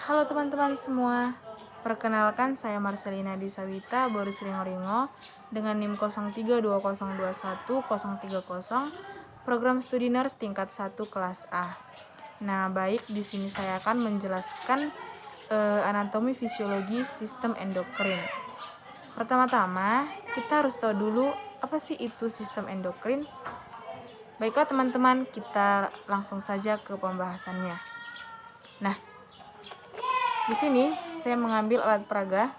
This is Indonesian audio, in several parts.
Halo teman-teman semua, perkenalkan saya Marcelina Disawita Boris Ringo dengan NIM 0320210030, program studi nurse tingkat 1 kelas A. Nah, baik, di sini saya akan menjelaskan anatomi fisiologi sistem endokrin. Pertama-tama, kita harus tahu dulu apa sih itu sistem endokrin. Baiklah teman-teman, kita langsung saja ke pembahasannya. Nah, di sini saya mengambil alat peraga.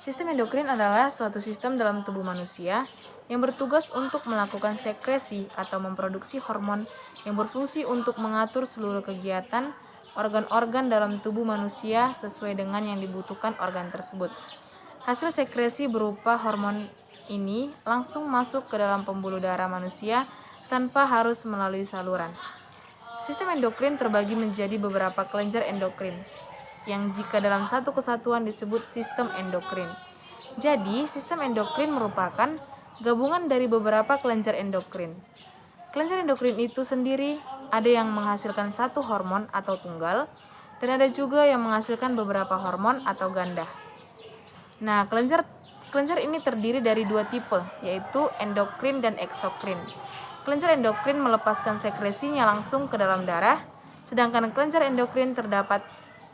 Sistem endokrin adalah suatu sistem dalam tubuh manusia yang bertugas untuk melakukan sekresi atau memproduksi hormon yang berfungsi untuk mengatur seluruh kegiatan organ-organ dalam tubuh manusia sesuai dengan yang dibutuhkan organ tersebut. Hasil sekresi berupa hormon ini langsung masuk ke dalam pembuluh darah manusia tanpa harus melalui saluran. Sistem endokrin terbagi menjadi beberapa kelenjar endokrin, yang jika dalam satu kesatuan disebut sistem endokrin. Jadi, sistem endokrin merupakan gabungan dari beberapa kelenjar endokrin. Kelenjar endokrin itu sendiri ada yang menghasilkan satu hormon atau tunggal, dan ada juga yang menghasilkan beberapa hormon atau ganda. Nah, kelenjar ini terdiri dari dua tipe, yaitu endokrin dan eksokrin. Kelenjar endokrin melepaskan sekresinya langsung ke dalam darah, sedangkan kelenjar endokrin terdapat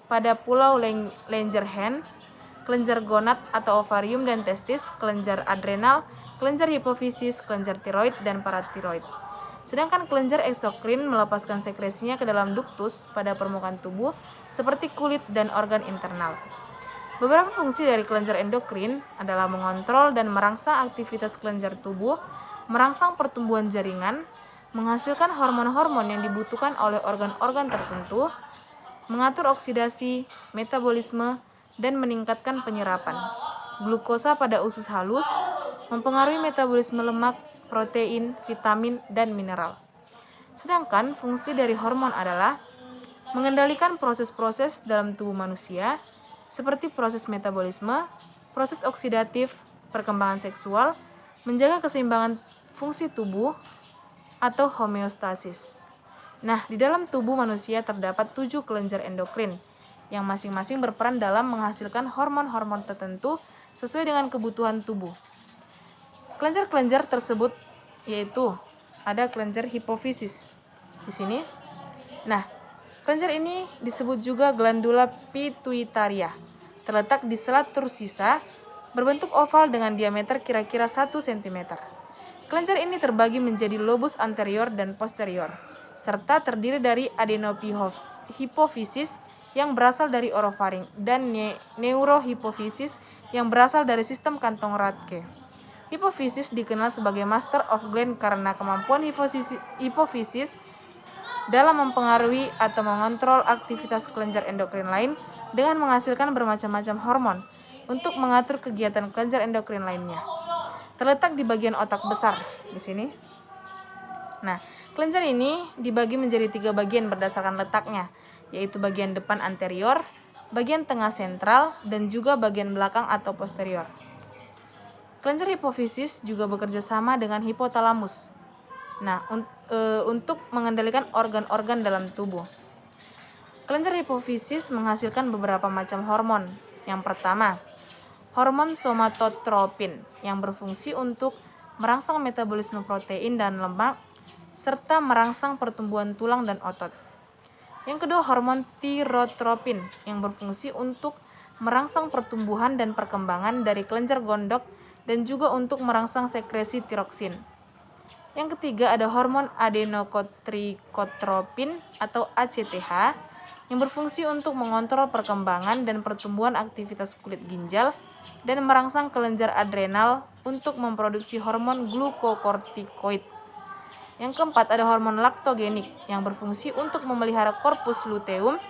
pada pulau Langerhans, kelenjar gonad atau ovarium dan testis, kelenjar adrenal, kelenjar hipofisis, kelenjar tiroid, dan paratiroid. Sedangkan kelenjar eksokrin melepaskan sekresinya ke dalam duktus pada permukaan tubuh seperti kulit dan organ internal. Beberapa fungsi dari kelenjar endokrin adalah mengontrol dan merangsang aktivitas kelenjar tubuh, merangsang pertumbuhan jaringan, menghasilkan hormon-hormon yang dibutuhkan oleh organ-organ tertentu, mengatur oksidasi, metabolisme, dan meningkatkan penyerapan glukosa pada usus halus, mempengaruhi metabolisme lemak, protein, vitamin, dan mineral. Sedangkan fungsi dari hormon adalah mengendalikan proses-proses dalam tubuh manusia, seperti proses metabolisme, proses oksidatif, perkembangan seksual, menjaga keseimbangan fungsi tubuh, atau homeostasis. Nah, di dalam tubuh manusia terdapat 7 kelenjar endokrin, yang masing-masing berperan dalam menghasilkan hormon-hormon tertentu sesuai dengan kebutuhan tubuh. Kelenjar-kelenjar tersebut yaitu ada kelenjar hipofisis di sini. Nah, kelenjar ini disebut juga glandula pituitaria. Terletak di selat tursisa, berbentuk oval dengan diameter kira-kira 1 cm. Kelenjar ini terbagi menjadi lobus anterior dan posterior, serta terdiri dari adenohipofisis yang berasal dari orofaring dan neurohipofisis yang berasal dari sistem kantong Rathke. Hipofisis dikenal sebagai master of gland karena kemampuan hipofisis dalam mempengaruhi atau mengontrol aktivitas kelenjar endokrin lain dengan menghasilkan bermacam-macam hormon untuk mengatur kegiatan kelenjar endokrin lainnya. Terletak di bagian otak besar di sini. Nah, kelenjar ini dibagi menjadi 3 bagian berdasarkan letaknya, yaitu bagian depan anterior, bagian tengah sentral, dan juga bagian belakang atau posterior. Kelenjar hipofisis juga bekerja sama dengan hipotalamus. Nah, untuk mengendalikan organ-organ dalam tubuh. Kelenjar hipofisis menghasilkan beberapa macam hormon. Yang pertama, hormon somatotropin yang berfungsi untuk merangsang metabolisme protein dan lemak serta merangsang pertumbuhan tulang dan otot. Yang kedua, hormon tirotropin yang berfungsi untuk merangsang pertumbuhan dan perkembangan dari kelenjar gondok dan juga untuk merangsang sekresi tiroksin. Yang ketiga, ada hormon adenokortikotropin atau ACTH yang berfungsi untuk mengontrol perkembangan dan pertumbuhan aktivitas kulit ginjal dan merangsang kelenjar adrenal untuk memproduksi hormon glukokortikoid. Yang keempat, ada hormon laktogenik yang berfungsi untuk memelihara korpus luteum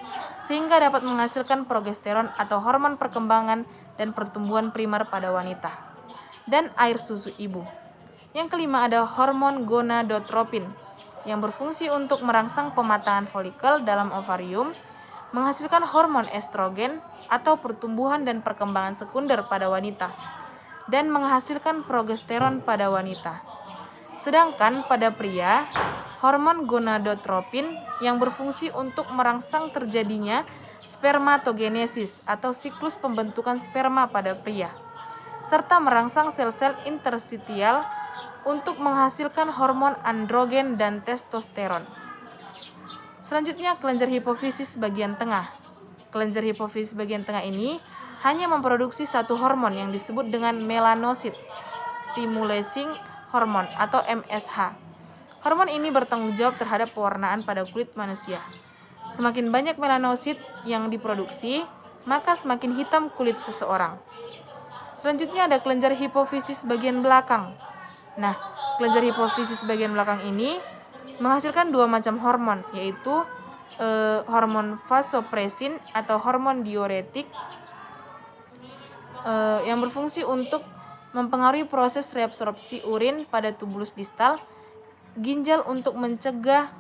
sehingga dapat menghasilkan progesteron atau hormon perkembangan dan pertumbuhan primer pada wanita dan air susu ibu. Yang kelima, ada hormon gonadotropin yang berfungsi untuk merangsang pematangan folikel dalam ovarium, menghasilkan hormon estrogen atau pertumbuhan dan perkembangan sekunder pada wanita, dan menghasilkan progesteron pada wanita. Sedangkan pada pria, hormon gonadotropin yang berfungsi untuk merangsang terjadinya spermatogenesis atau siklus pembentukan sperma pada pria, serta merangsang sel-sel interstitial untuk menghasilkan hormon androgen dan testosteron. Selanjutnya, kelenjar hipofisis bagian tengah. Kelenjar hipofisis bagian tengah ini hanya memproduksi satu hormon yang disebut dengan melanocyte stimulating hormone atau MSH. Hormon ini bertanggung jawab terhadap pewarnaan pada kulit manusia. Semakin banyak melanosit yang diproduksi, maka semakin hitam kulit seseorang. Selanjutnya ada kelenjar hipofisis bagian belakang. Nah, kelenjar hipofisis bagian belakang ini menghasilkan dua macam hormon, yaitu hormon vasopressin atau hormon diuretik yang berfungsi untuk mempengaruhi proses reabsorpsi urin pada tubulus distal ginjal untuk mencegah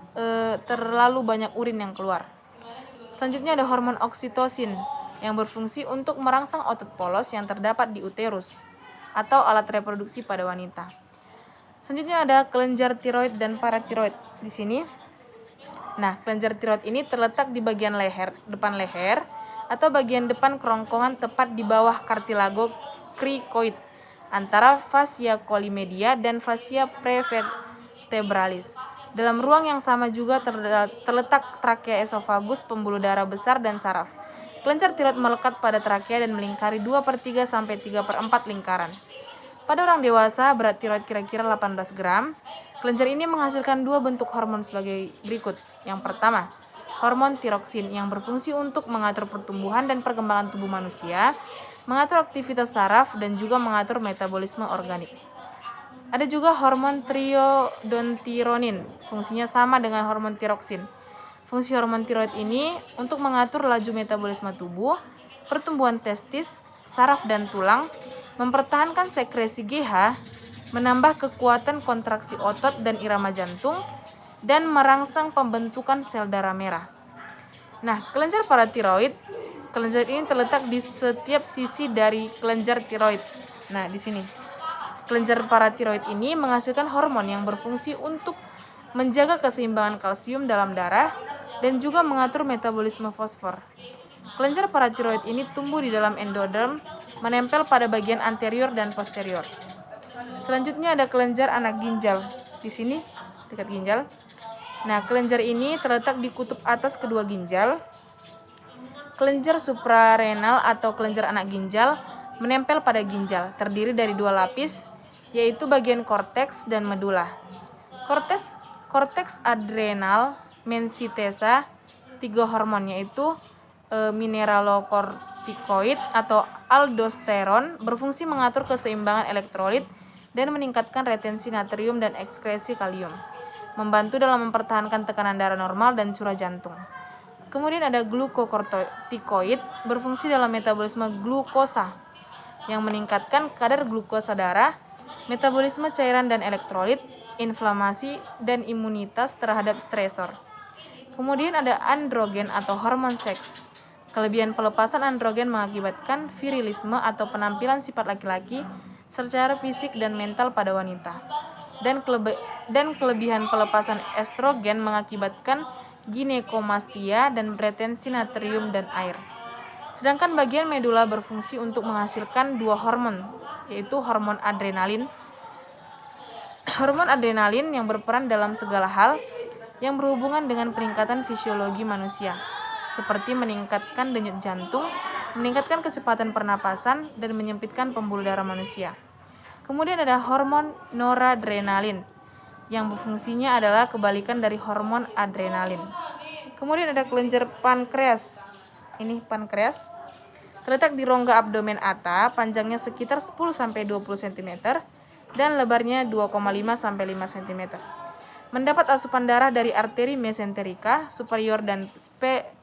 terlalu banyak urin yang keluar. Selanjutnya ada hormon oksitosin yang berfungsi untuk merangsang otot polos yang terdapat di uterus atau alat reproduksi pada wanita. Selanjutnya ada kelenjar tiroid dan paratiroid di sini. Nah, kelenjar tiroid ini terletak di bagian depan leher atau bagian depan kerongkongan tepat di bawah kartilago krikoid antara fascia colimedia dan fascia prevertebralis. Dalam ruang yang sama juga terletak trakea esofagus, pembuluh darah besar, dan saraf. Kelenjar tiroid melekat pada trakea dan melingkari 2/3 sampai 3/4 lingkaran. Pada orang dewasa, berat tiroid kira-kira 18 gram. Kelenjar ini menghasilkan dua bentuk hormon sebagai berikut. Yang pertama, hormon tiroksin yang berfungsi untuk mengatur pertumbuhan dan perkembangan tubuh manusia, mengatur aktivitas saraf, dan juga mengatur metabolisme organik. Ada juga hormon triodontironin, fungsinya sama dengan hormon tiroksin. Fungsi hormon tiroid ini untuk mengatur laju metabolisme tubuh, pertumbuhan testis, saraf, dan tulang, mempertahankan sekresi GH, menambah kekuatan kontraksi otot dan irama jantung, dan merangsang pembentukan sel darah merah. Nah, kelenjar paratiroid, kelenjar ini terletak di setiap sisi dari kelenjar tiroid. Nah, di sini. Kelenjar paratiroid ini menghasilkan hormon yang berfungsi untuk menjaga keseimbangan kalsium dalam darah dan juga mengatur metabolisme fosfor. Kelenjar paratiroid ini tumbuh di dalam endoderm, menempel pada bagian anterior dan posterior. Selanjutnya ada kelenjar anak ginjal. Di sini, dekat ginjal. Nah, kelenjar ini terletak di kutub atas kedua ginjal. Kelenjar suprarenal atau kelenjar anak ginjal menempel pada ginjal, terdiri dari dua lapis, yaitu bagian korteks dan medula. Korteks adrenal mensitesa 3 hormon, yaitu mineralokortikoid atau aldosteron, berfungsi mengatur keseimbangan elektrolit dan meningkatkan retensi natrium dan ekskresi kalium, membantu dalam mempertahankan tekanan darah normal dan curah jantung. Kemudian ada glukokortikoid, berfungsi dalam metabolisme glukosa yang meningkatkan kadar glukosa darah, metabolisme cairan dan elektrolit, inflamasi, dan imunitas terhadap stresor. Kemudian ada androgen atau hormon seks. Kelebihan pelepasan androgen mengakibatkan virilisme atau penampilan sifat laki-laki secara fisik dan mental pada wanita. Dan kelebihan pelepasan estrogen mengakibatkan ginekomastia dan retensi natrium dan air. Sedangkan bagian medula berfungsi untuk menghasilkan dua hormon, yaitu hormon adrenalin. Hormon adrenalin yang berperan dalam segala hal yang berhubungan dengan peningkatan fisiologi manusia, seperti meningkatkan denyut jantung, meningkatkan kecepatan pernapasan, dan menyempitkan pembuluh darah manusia. Kemudian ada hormon noradrenalin, yang berfungsinya adalah kebalikan dari hormon adrenalin. Kemudian ada kelenjar pankreas. Ini pankreas terletak di rongga abdomen atas, panjangnya sekitar 10-20 cm dan lebarnya 2,5-5 cm. Mendapat asupan darah dari arteri mesenterica superior dan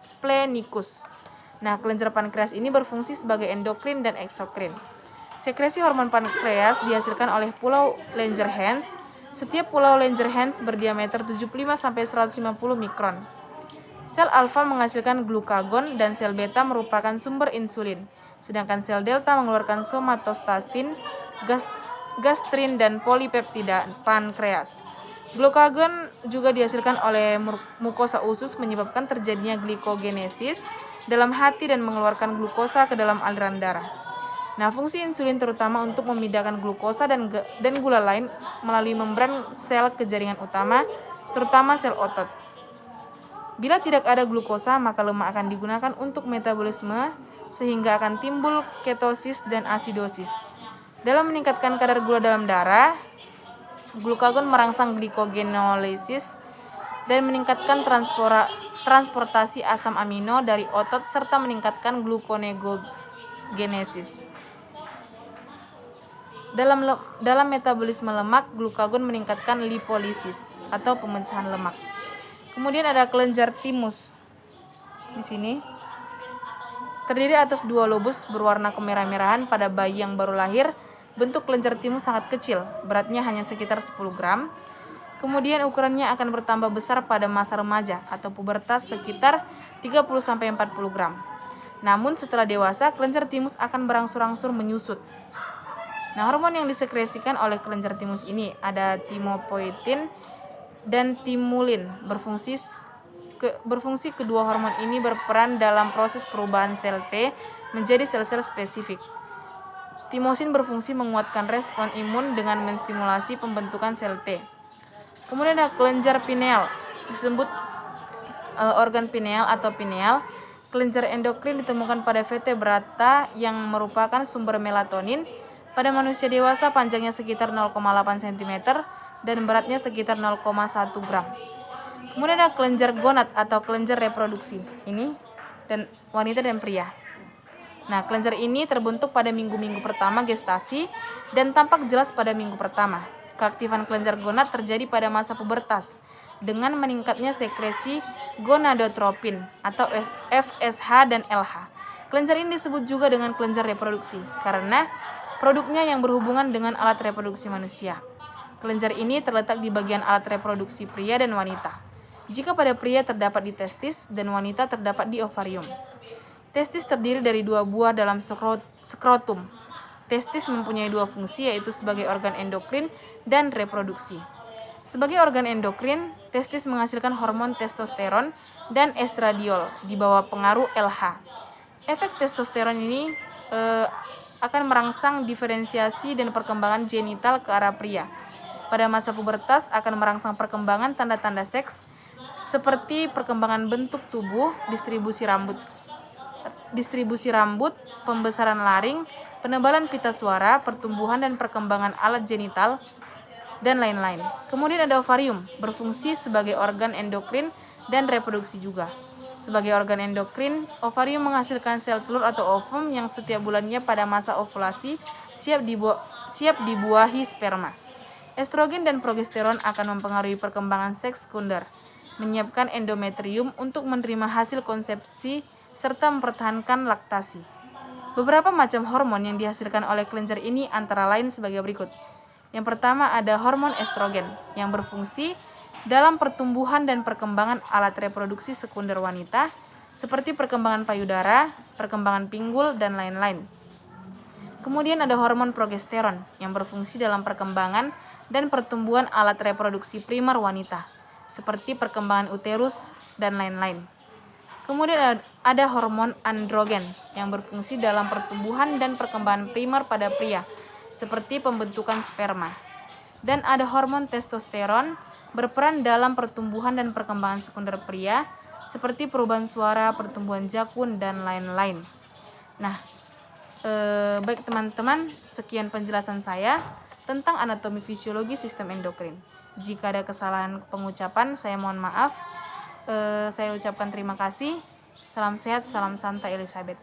splenicus. Nah, kelenjar pankreas ini berfungsi sebagai endokrin dan eksokrin. Sekresi hormon pankreas dihasilkan oleh pulau Langerhans. Setiap pulau Langerhans berdiameter 75-150 mikron. Sel alfa menghasilkan glukagon dan sel beta merupakan sumber insulin, sedangkan sel delta mengeluarkan somatostatin, gastrin, dan polipeptida pankreas. Glukagon juga dihasilkan oleh mukosa usus menyebabkan terjadinya glikogenesis dalam hati dan mengeluarkan glukosa ke dalam aliran darah. Nah, fungsi insulin terutama untuk memindahkan glukosa dan gula lain melalui membran sel ke jaringan utama, terutama sel otot. Bila tidak ada glukosa, maka lemak akan digunakan untuk metabolisme sehingga akan timbul ketosis dan asidosis. Dalam meningkatkan kadar gula dalam darah, glukagon merangsang glikogenolisis dan meningkatkan transportasi asam amino dari otot serta meningkatkan gluconeogenesis. Dalam metabolisme lemak, glukagon meningkatkan lipolisis atau pemecahan lemak. Kemudian ada kelenjar timus. Di sini terdiri atas 2 lobus berwarna kemerah-merahan pada bayi yang baru lahir. Bentuk kelenjar timus sangat kecil, beratnya hanya sekitar 10 gram. Kemudian ukurannya akan bertambah besar pada masa remaja atau pubertas sekitar 30-40 gram. Namun setelah dewasa, kelenjar timus akan berangsur-angsur menyusut. Nah, hormon yang disekresikan oleh kelenjar timus ini ada timopoietin dan timulin. Berfungsi kedua hormon ini berperan dalam proses perubahan sel T menjadi sel-sel spesifik. Timosin berfungsi menguatkan respon imun dengan menstimulasi pembentukan sel T. Kemudian ada kelenjar pineal, disebut organ pineal atau pineal. Kelenjar endokrin ditemukan pada vertebrata yang merupakan sumber melatonin. Pada manusia dewasa panjangnya sekitar 0,8 cm dan beratnya sekitar 0,1 gram. Kemudian ada kelenjar gonad atau kelenjar reproduksi. Ini dan wanita dan pria. Nah, kelenjar ini terbentuk pada minggu-minggu pertama gestasi dan tampak jelas pada minggu pertama. Keaktifan kelenjar gonad terjadi pada masa pubertas dengan meningkatnya sekresi gonadotropin atau FSH dan LH. Kelenjar ini disebut juga dengan kelenjar reproduksi karena produknya yang berhubungan dengan alat reproduksi manusia. Kelenjar ini terletak di bagian alat reproduksi pria dan wanita. Jika pada pria terdapat di testis dan wanita terdapat di ovarium. Testis terdiri dari 2 buah dalam skrotum. Testis mempunyai 2 fungsi, yaitu sebagai organ endokrin dan reproduksi. Sebagai organ endokrin, testis menghasilkan hormon testosteron dan estradiol di bawah pengaruh LH. Efek testosteron ini akan merangsang diferensiasi dan perkembangan genital ke arah pria. Pada masa pubertas akan merangsang perkembangan tanda-tanda seks seperti perkembangan bentuk tubuh, distribusi rambut, pembesaran laring, penebalan pita suara, pertumbuhan dan perkembangan alat genital, dan lain-lain. Kemudian ada ovarium, berfungsi sebagai organ endokrin dan reproduksi juga. Sebagai organ endokrin, ovarium menghasilkan sel telur atau ovum yang setiap bulannya pada masa ovulasi siap dibuahi sperma. Estrogen dan progesteron akan mempengaruhi perkembangan seks sekunder, menyiapkan endometrium untuk menerima hasil konsepsi serta mempertahankan laktasi. Beberapa macam hormon yang dihasilkan oleh kelenjar ini antara lain sebagai berikut. Yang pertama ada hormon estrogen yang berfungsi dalam pertumbuhan dan perkembangan alat reproduksi sekunder wanita seperti perkembangan payudara, perkembangan pinggul, dan lain-lain. Kemudian ada hormon progesteron yang berfungsi dalam perkembangan dan pertumbuhan alat reproduksi primer wanita seperti perkembangan uterus dan lain-lain. Kemudian ada hormon androgen yang berfungsi dalam pertumbuhan dan perkembangan primer pada pria seperti pembentukan sperma. Dan ada hormon testosteron berperan dalam pertumbuhan dan perkembangan sekunder pria seperti perubahan suara, pertumbuhan jakun, dan lain-lain. Nah, baik teman-teman, sekian penjelasan saya tentang anatomi fisiologi sistem endokrin. Jika ada kesalahan pengucapan, saya mohon maaf. Saya ucapkan terima kasih. Salam sehat, salam santai Elizabeth.